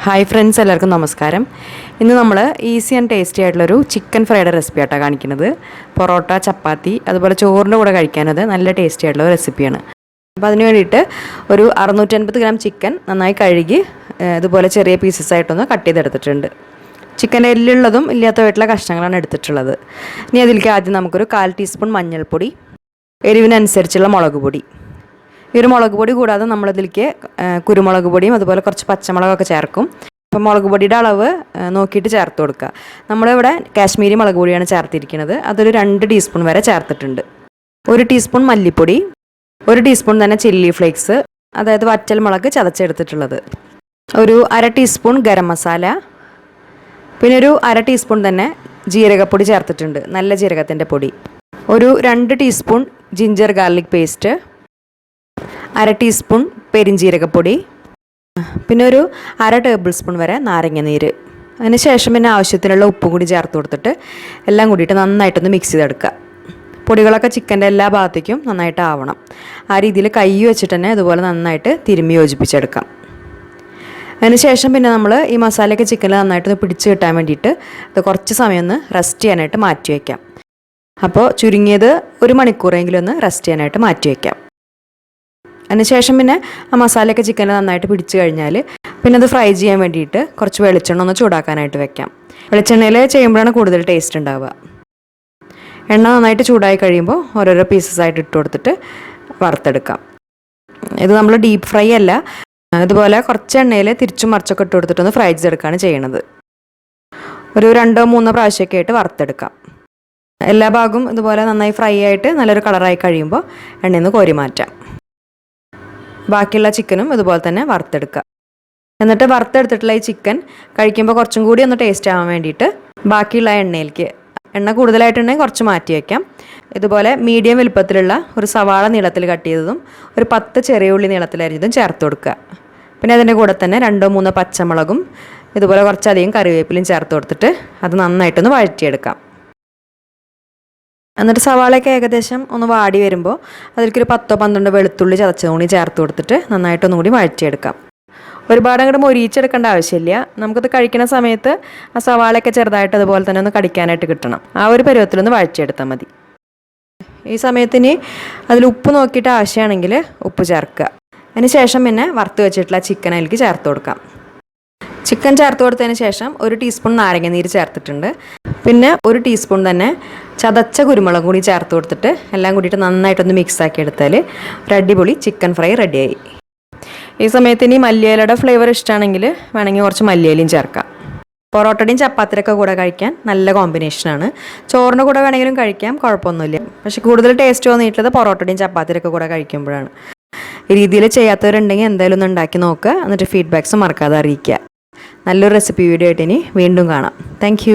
Hi friends, എല്ലാവർക്കും നമസ്കാരം. ഇന്ന് നമ്മൾ ഈസി ആൻഡ് ടേസ്റ്റി ആയിട്ടുള്ളൊരു ചിക്കൻ ഫ്രൈഡ് റെസിപ്പി ആയിട്ടാണ് കാണിക്കുന്നത്. പൊറോട്ട, ചപ്പാത്തി, അതുപോലെ ചോറിൻ്റെ കൂടെ കഴിക്കാനത് നല്ല ടേസ്റ്റി ആയിട്ടുള്ള റെസിപ്പിയാണ്. അപ്പോൾ അതിന് വേണ്ടിയിട്ട് ഒരു 650 ഗ്രാം ചിക്കൻ നന്നായി കഴുകി ഇതുപോലെ ചെറിയ പീസസ് ആയിട്ടൊന്ന് കട്ട് ചെയ്തെടുത്തിട്ടുണ്ട്. ചിക്കൻ എല്ലുള്ളതും ഇല്ലാത്തതായിട്ടുള്ള കഷ്ണങ്ങളാണ് എടുത്തിട്ടുള്ളത്. ഇനി അതിലേക്ക് ആദ്യം നമുക്കൊരു 1/4 ടീസ്പൂൺ മഞ്ഞൾപ്പൊടി, എരിവിനനുസരിച്ചുള്ള മുളക് പൊടി. ഈ ഒരു മുളക് പൊടി കൂടാതെ നമ്മളിതിലേക്ക് കുരുമുളക് പൊടിയും അതുപോലെ കുറച്ച് പച്ചമുളകൊക്കെ ചേർക്കും. അപ്പോൾ മുളക് പൊടിയുടെ അളവ് നോക്കിയിട്ട് ചേർത്ത് കൊടുക്കുക. നമ്മളിവിടെ കാശ്മീരി മുളക് പൊടിയാണ് ചേർത്തിരിക്കുന്നത്. അതൊരു 2 ടീസ്പൂൺ വരെ ചേർത്തിട്ടുണ്ട്. 1 ടീസ്പൂൺ മല്ലിപ്പൊടി, 1 ടീസ്പൂൺ തന്നെ ചില്ലി ഫ്ലേക്സ്, അതായത് വറ്റൽ മുളക് ചതച്ചെടുത്തിട്ടുള്ളത്, ഒരു 1/2 ടീസ്പൂൺ ഗരം മസാല, പിന്നെ ഒരു 1/2 ടീസ്പൂൺ തന്നെ ജീരകപ്പൊടി ചേർത്തിട്ടുണ്ട്, നല്ല ജീരകത്തിൻ്റെ പൊടി, ഒരു 2 teaspoon ginger garlic paste, 1/2 teaspoon പെരിഞ്ജീരകപ്പൊടി, പിന്നെ ഒരു 1/2 ടേബിൾ സ്പൂൺ വരെ നാരങ്ങ നീര്. അതിന് ശേഷം പിന്നെ ആവശ്യത്തിനുള്ള ഉപ്പ് കൂടി ചേർത്ത് കൊടുത്തിട്ട് എല്ലാം കൂടിയിട്ട് നന്നായിട്ടൊന്ന് മിക്സ് ചെയ്തെടുക്കുക. പൊടികളൊക്കെ ചിക്കൻ്റെ എല്ലാ ഭാഗത്തേക്കും നന്നായിട്ട് ആവണം. ആ രീതിയിൽ കൈ വെച്ചിട്ട് തന്നെ അതുപോലെ നന്നായിട്ട് തിരുമ്മി യോജിപ്പിച്ചെടുക്കാം. അതിന് ശേഷം പിന്നെ നമ്മൾ ഈ മസാലയൊക്കെ ചിക്കനിൽ നന്നായിട്ടൊന്ന് പിടിച്ച് കിട്ടാൻ വേണ്ടിയിട്ട് അത് കുറച്ച് സമയം ഒന്ന് റെസ്റ്റ് ചെയ്യാനായിട്ട് മാറ്റി വയ്ക്കാം. അപ്പോൾ ചുരുങ്ങിയത് 1 മണിക്കൂറെങ്കിലും ഒന്ന് റെസ്റ്റ് ചെയ്യാനായിട്ട് മാറ്റി വയ്ക്കാം. അതിനുശേഷം പിന്നെ ആ മസാലയൊക്കെ ചിക്കനിൽ നന്നായിട്ട് പിടിച്ച് കഴിഞ്ഞാൽ പിന്നെ അത് ഫ്രൈ ചെയ്യാൻ വേണ്ടിയിട്ട് കുറച്ച് വെളിച്ചെണ്ണ ഒന്ന് ചൂടാക്കാനായിട്ട് വെക്കാം. വെളിച്ചെണ്ണയിൽ ചെയ്യുമ്പോഴാണ് കൂടുതൽ ടേസ്റ്റ് ഉണ്ടാവുക. എണ്ണ നന്നായിട്ട് ചൂടായി കഴിയുമ്പോൾ ഓരോരോ പീസസ് ആയിട്ട് ഇട്ട് കൊടുത്തിട്ട് വറുത്തെടുക്കാം. ഇത് നമ്മൾ ഡീപ്പ് ഫ്രൈ അല്ല, ഇതുപോലെ കുറച്ച് എണ്ണയിൽ തിരിച്ചും മറിച്ചൊക്കെ ഇട്ട് കൊടുത്തിട്ടൊന്ന് ഫ്രൈ ചെയ്തെടുക്കുകയാണ് ചെയ്യണത്. ഒരു 2-3 പ്രാവശ്യമൊക്കെ ആയിട്ട് വറുത്തെടുക്കാം. എല്ലാ ഭാഗവും ഇതുപോലെ നന്നായി ഫ്രൈ ആയിട്ട് നല്ലൊരു കളറായി കഴിയുമ്പോൾ എണ്ണയിൽ നിന്ന് കോരി മാറ്റാം. ബാക്കിയുള്ള ചിക്കനും ഇതുപോലെ തന്നെ വറുത്തെടുക്കുക. എന്നിട്ട് വറുത്തെടുത്തിട്ടുള്ള ഈ ചിക്കൻ കഴിക്കുമ്പോൾ കുറച്ചും കൂടി ഒന്ന് ടേസ്റ്റ് ആവാൻ വേണ്ടിയിട്ട് ബാക്കിയുള്ള എണ്ണയിലേക്ക്, എണ്ണ കൂടുതലായിട്ടുണ്ടെങ്കിൽ കുറച്ച് മാറ്റി വയ്ക്കാം. ഇതുപോലെ മീഡിയം വലുപ്പത്തിലുള്ള ഒരു സവാള നീളത്തിൽ കട്ട് ചെയ്തതും ഒരു 10 ചെറിയ ഉള്ളി നീളത്തിലരിഞ്ഞതും ചേർത്ത് കൊടുക്കുക. പിന്നെ അതിൻ്റെ കൂടെ തന്നെ 2-3 പച്ചമുളകും ഇതുപോലെ കുറച്ചധികം കറിവേപ്പിലയും ചേർത്ത് കൊടുത്തിട്ട് അത് നന്നായിട്ടൊന്ന് വഴറ്റിയെടുക്കാം. എന്നിട്ട് സവാളയൊക്കെ ഏകദേശം ഒന്ന് വാടി വരുമ്പോൾ അതിലേക്കൊരു 10-12 വെളുത്തുള്ളി ചതച്ചതും കൂടി ചേർത്ത് കൊടുത്തിട്ട് നന്നായിട്ടൊന്നും കൂടി വഴറ്റിയെടുക്കാം. ഒരുപാട് അങ്ങോട്ട് മൊരിയിച്ചെടുക്കേണ്ട ആവശ്യമില്ല. നമുക്കത് കഴിക്കുന്ന സമയത്ത് ആ സവാളയൊക്കെ ചെറുതായിട്ട് അതുപോലെ തന്നെ ഒന്ന് കടിക്കാനായിട്ട് കിട്ടണം. ആ ഒരു പരുവത്തിലൊന്ന് വഴറ്റിയെടുത്താൽ മതി. ഈ സമയത്തിന് അതിൽ ഉപ്പ് നോക്കിയിട്ട് ആവശ്യമാണെങ്കിൽ ഉപ്പ് ചേർക്കുക. അതിന് ശേഷം പിന്നെ വറുത്ത് വെച്ചിട്ടുള്ള ചിക്കൻ അതിലേക്ക് ചേർത്ത് കൊടുക്കാം. ചിക്കൻ ചേർത്ത് കൊടുത്തതിന് ശേഷം 1 ടീസ്പൂൺ നാരങ്ങ നീര് ചേർത്തിട്ടുണ്ട്. പിന്നെ 1 ടീസ്പൂൺ തന്നെ ചതച്ച കുരുമുളക് കൂടി ചേർത്ത് കൊടുത്തിട്ട് എല്ലാം കൂടിയിട്ട് നന്നായിട്ടൊന്ന് മിക്സ് ആക്കി എടുത്താൽ ഒരു അടിപൊളി ചിക്കൻ ഫ്രൈ റെഡിയായി. ഈ സമയത്ത് ഇനി മല്ലിയിലയുടെ ഫ്ലേവർ ഇഷ്ടമാണെങ്കിൽ വേണമെങ്കിൽ കുറച്ച് മല്ലിയിലയും ചേർക്കാം. പൊറോട്ടയുടെയും ചപ്പാത്തിയൊക്കെ കൂടെ കഴിക്കാൻ നല്ല കോമ്പിനേഷനാണ്. ചോറിൻ്റെ കൂടെ വേണമെങ്കിലും കഴിക്കാം, കുഴപ്പമൊന്നുമില്ല. പക്ഷേ കൂടുതൽ ടേസ്റ്റ് തോന്നിയിട്ടുള്ളത് പൊറോട്ടയുടെയും ചപ്പാത്തിയൊക്കെ കൂടെ കഴിക്കുമ്പോഴാണ്. ഈ രീതിയിൽ ചെയ്യാത്തവരുണ്ടെങ്കിൽ എന്തായാലും ഒന്ന് ഉണ്ടാക്കി നോക്കുക. എന്നിട്ട് ഫീഡ്ബാക്ക്സ് മറക്കാതെ അറിയിക്കുക. നല്ലൊരു റെസിപ്പി വീഡിയോ ആയിട്ട് ഇനി വീണ്ടും കാണാം. താങ്ക്